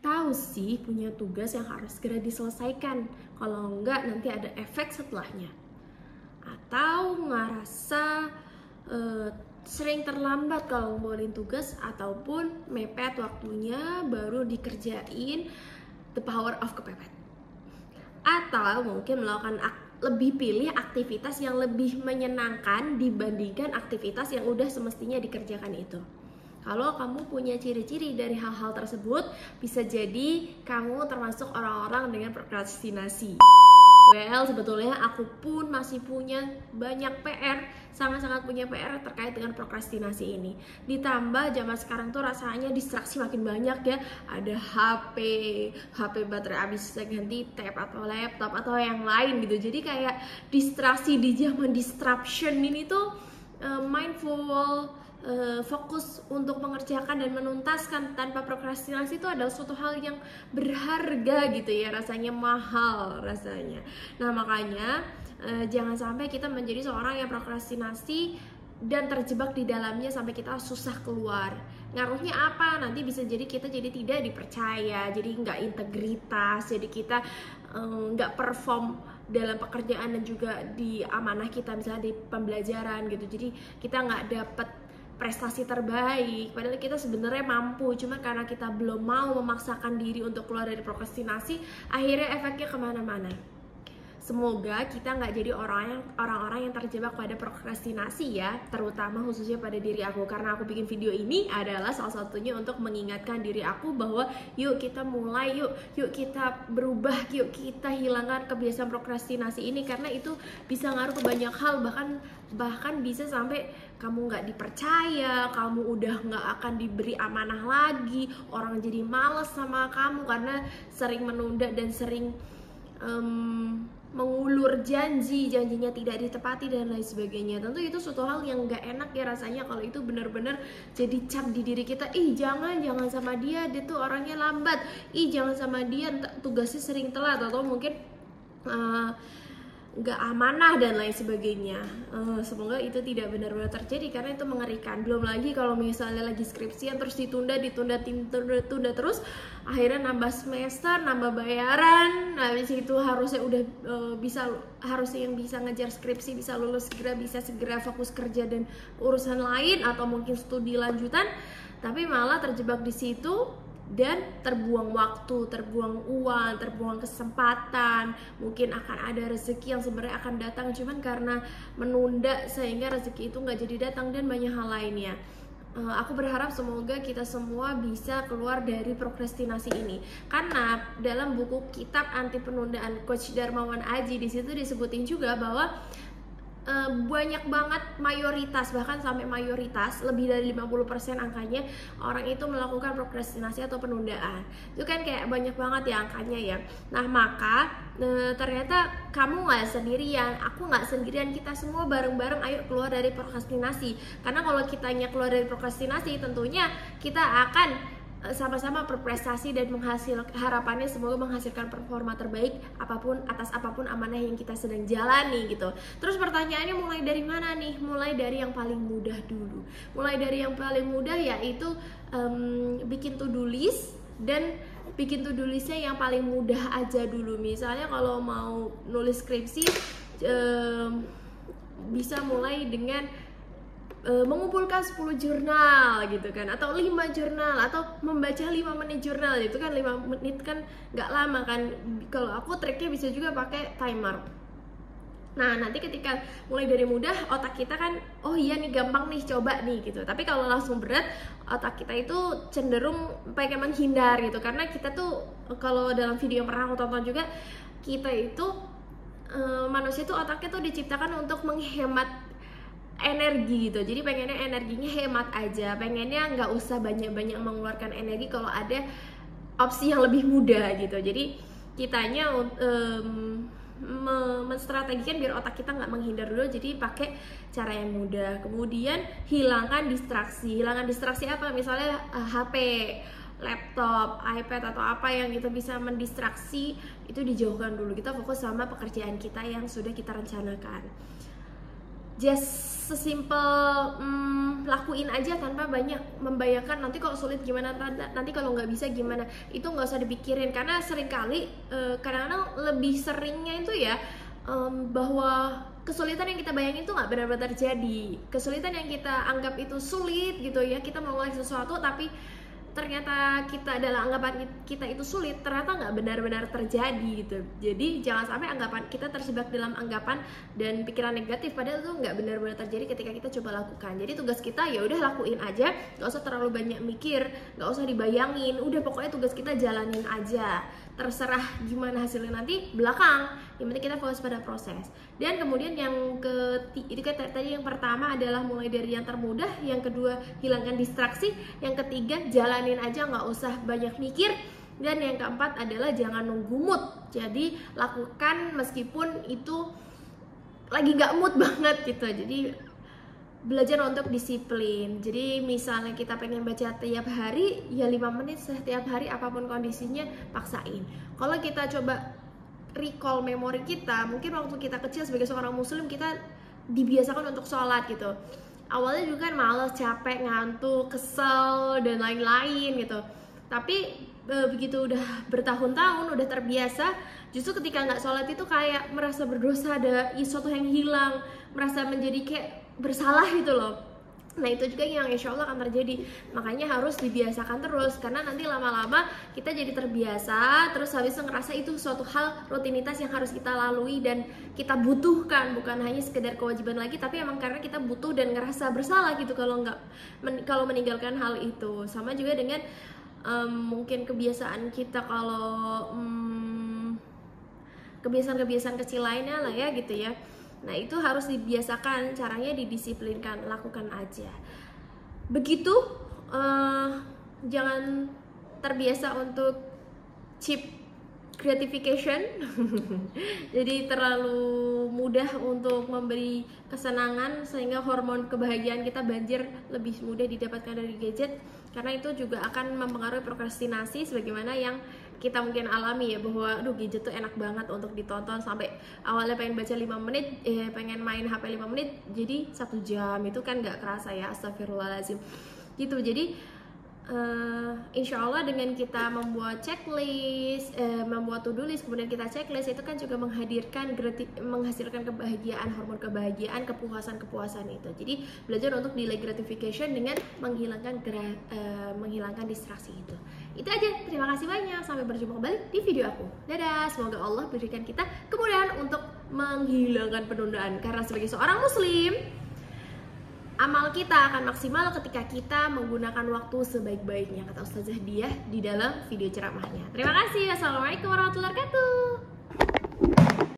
tahu sih punya tugas yang harus segera diselesaikan, kalau enggak nanti ada efek setelahnya. Atau ngerasa sering terlambat kalau ngumpulin tugas, ataupun mepet waktunya baru dikerjain, the power of kepepet. Atau mungkin melakukan lebih pilih aktivitas yang lebih menyenangkan dibandingkan aktivitas yang udah semestinya dikerjakan itu. Kalau kamu punya ciri-ciri dari hal-hal tersebut, bisa jadi kamu termasuk orang-orang dengan prokrastinasi. Well, sebetulnya aku pun masih punya banyak PR, sangat-sangat punya PR terkait dengan prokrastinasi ini. Ditambah zaman sekarang tuh rasanya distraksi makin banyak ya. Ada HP baterai habis bisa ganti tab atau laptop atau yang lain gitu. Jadi kayak distraksi di zaman disruption ini tuh mindful, fokus untuk mengerjakan dan menuntaskan tanpa prokrastinasi itu adalah suatu hal yang berharga gitu ya, rasanya mahal rasanya. Nah makanya jangan sampai kita menjadi seorang yang prokrastinasi dan terjebak di dalamnya sampai kita susah keluar. Ngaruhnya apa? Nanti bisa jadi kita jadi tidak dipercaya, jadi nggak integritas, jadi kita nggak perform dalam pekerjaan dan juga di amanah kita, misalnya di pembelajaran gitu. Jadi kita nggak dapet prestasi terbaik, padahal kita sebenarnya mampu, cuma karena kita belum mau memaksakan diri untuk keluar dari prokrastinasi, akhirnya efeknya kemana-mana. Semoga kita nggak jadi orang-orang yang terjebak pada prokrastinasi ya, terutama khususnya pada diri aku. Karena aku bikin video ini adalah salah satunya untuk mengingatkan diri aku bahwa yuk kita mulai, yuk kita berubah, yuk kita hilangkan kebiasaan prokrastinasi ini, karena itu bisa ngaruh ke banyak hal, bahkan bisa sampai kamu nggak dipercaya, kamu udah nggak akan diberi amanah lagi, orang jadi males sama kamu karena sering menunda dan sering mengulur janjinya tidak ditepati dan lain sebagainya. Tentu itu suatu hal yang nggak enak ya rasanya kalau itu benar-benar jadi cap di diri kita. Jangan sama dia tuh orangnya lambat. Jangan sama dia, tugasnya sering telat, atau mungkin nggak amanah dan lain sebagainya. Semoga itu tidak benar-benar terjadi karena itu mengerikan. Belum lagi kalau misalnya lagi skripsian terus ditunda terus, akhirnya nambah semester, nambah bayaran. Habis itu harusnya udah harusnya yang bisa ngejar skripsi bisa lulus segera, bisa segera fokus kerja dan urusan lain atau mungkin studi lanjutan, tapi malah terjebak di situ dan terbuang waktu, terbuang uang, terbuang kesempatan. Mungkin akan ada rezeki yang sebenarnya akan datang, cuman karena menunda sehingga rezeki itu nggak jadi datang, dan banyak hal lainnya. Aku berharap semoga kita semua bisa keluar dari prokrastinasi ini, karena dalam buku kitab anti penundaan Coach Darmawan Aji di situ disebutin juga bahwa banyak banget, mayoritas, bahkan sampai mayoritas, lebih dari 50% angkanya orang itu melakukan prokrastinasi atau penundaan. Itu kan kayak banyak banget ya angkanya ya. Nah maka ternyata kamu nggak sendirian, aku nggak sendirian, kita semua bareng-bareng ayo keluar dari prokrastinasi. Karena kalau kitanya keluar dari prokrastinasi, tentunya kita akan sama-sama berprestasi dan harapannya semoga menghasilkan performa terbaik atas apapun amanah yang kita sedang jalani gitu. Terus pertanyaannya mulai dari mana nih? Mulai dari yang paling mudah dulu. Mulai dari yang paling mudah yaitu bikin to-do list, dan bikin to-do listnya yang paling mudah aja dulu. Misalnya kalau mau nulis skripsi bisa mulai dengan mengumpulkan 10 jurnal gitu kan, atau 5 jurnal, atau membaca 5 menit jurnal. Itu kan 5 menit kan nggak lama kan. Kalau aku triknya bisa juga pakai timer. Nah nanti ketika mulai dari mudah, otak kita kan oh iya nih gampang nih, coba nih gitu. Tapi kalau langsung berat, otak kita itu cenderung pengen menghindar gitu. Karena kita tuh, kalau dalam video yang pernah aku tonton juga, kita itu manusia tuh otaknya tuh diciptakan untuk menghemat energi gitu. Jadi pengennya energinya hemat aja, pengennya nggak usah banyak-banyak mengeluarkan energi kalau ada opsi yang lebih mudah gitu. Jadi kitanya menstrategikan biar otak kita nggak menghindar dulu, jadi pakai cara yang mudah. Kemudian hilangkan distraksi. Hilangkan distraksi apa? Misalnya HP, laptop, iPad atau apa yang itu bisa mendistraksi, itu dijauhkan dulu. Kita fokus sama pekerjaan kita yang sudah kita rencanakan. Just sesimpel lakuin aja tanpa banyak membayangkan nanti kalau sulit gimana, nanti kalau nggak bisa gimana. Itu nggak usah dipikirin, karena seringkali kadang-kadang lebih seringnya itu ya bahwa kesulitan yang kita bayangin itu nggak benar-benar terjadi. Kesulitan yang kita anggap itu sulit gitu ya, kita mau mulai sesuatu tapi ternyata kita dalam anggapan kita itu sulit, ternyata nggak benar-benar terjadi gitu. Jadi jangan sampai anggapan kita terjebak dalam anggapan dan pikiran negatif, padahal itu nggak benar-benar terjadi ketika kita coba lakukan. Jadi tugas kita ya udah lakuin aja, nggak usah terlalu banyak mikir, nggak usah dibayangin, udah pokoknya tugas kita jalanin aja. Terserah gimana hasilnya nanti belakang, yang penting kita fokus pada proses. Dan kemudian yang tadi yang pertama adalah mulai dari yang termudah, yang kedua hilangkan distraksi, yang ketiga jalanin aja, nggak usah banyak mikir, dan yang keempat adalah jangan nunggu mood. Jadi lakukan meskipun itu lagi nggak mood banget gitu. Jadi belajar untuk disiplin. Jadi misalnya kita pengen baca tiap hari, ya 5 menit setiap hari, apapun kondisinya paksain. Kalau kita coba recall memori kita, mungkin waktu kita kecil sebagai seorang muslim kita dibiasakan untuk sholat gitu. Awalnya juga kan males, capek, ngantuk, kesel, dan lain-lain gitu. Tapi begitu udah bertahun-tahun, udah terbiasa, justru ketika nggak sholat itu kayak merasa berdosa, ada sesuatu yang hilang, merasa menjadi kayak bersalah gitu loh. Nah itu juga yang insya Allah akan terjadi. Makanya harus dibiasakan terus, karena nanti lama-lama kita jadi terbiasa, terus habis itu ngerasa itu suatu hal rutinitas yang harus kita lalui dan kita butuhkan, bukan hanya sekedar kewajiban lagi, tapi emang karena kita butuh dan ngerasa bersalah gitu kalau meninggalkan hal itu. Sama juga dengan mungkin kebiasaan kita, kalau kebiasaan-kebiasaan kecil lainnya lah ya gitu ya. Nah itu harus dibiasakan, caranya didisiplinkan, lakukan aja. Begitu, jangan terbiasa untuk cheap gratification. Jadi terlalu mudah untuk memberi kesenangan sehingga hormon kebahagiaan kita banjir, lebih mudah didapatkan dari gadget. Karena itu juga akan mempengaruhi prokrastinasi sebagaimana yang kita mungkin alami ya, bahwa aduh gadget tuh enak banget untuk ditonton, sampai awalnya pengen baca 5 menit, pengen main HP 5 menit jadi 1 jam, itu kan gak kerasa ya, astagfirullahaladzim gitu. Jadi insya Allah dengan kita membuat checklist, membuat to-do list, kemudian kita checklist, itu kan juga menghasilkan kebahagiaan, hormon kebahagiaan, kepuasan itu. Jadi belajar untuk delay gratification dengan menghilangkan distraksi itu. Itu aja, terima kasih banyak, sampai berjumpa kembali di video aku. Dadah, semoga Allah berikan kita kemudahan untuk menghilangkan penundaan, karena sebagai seorang muslim, amal kita akan maksimal ketika kita menggunakan waktu sebaik-baiknya, kata Ustazah Diah di dalam video ceramahnya. Terima kasih. Assalamualaikum warahmatullahi wabarakatuh.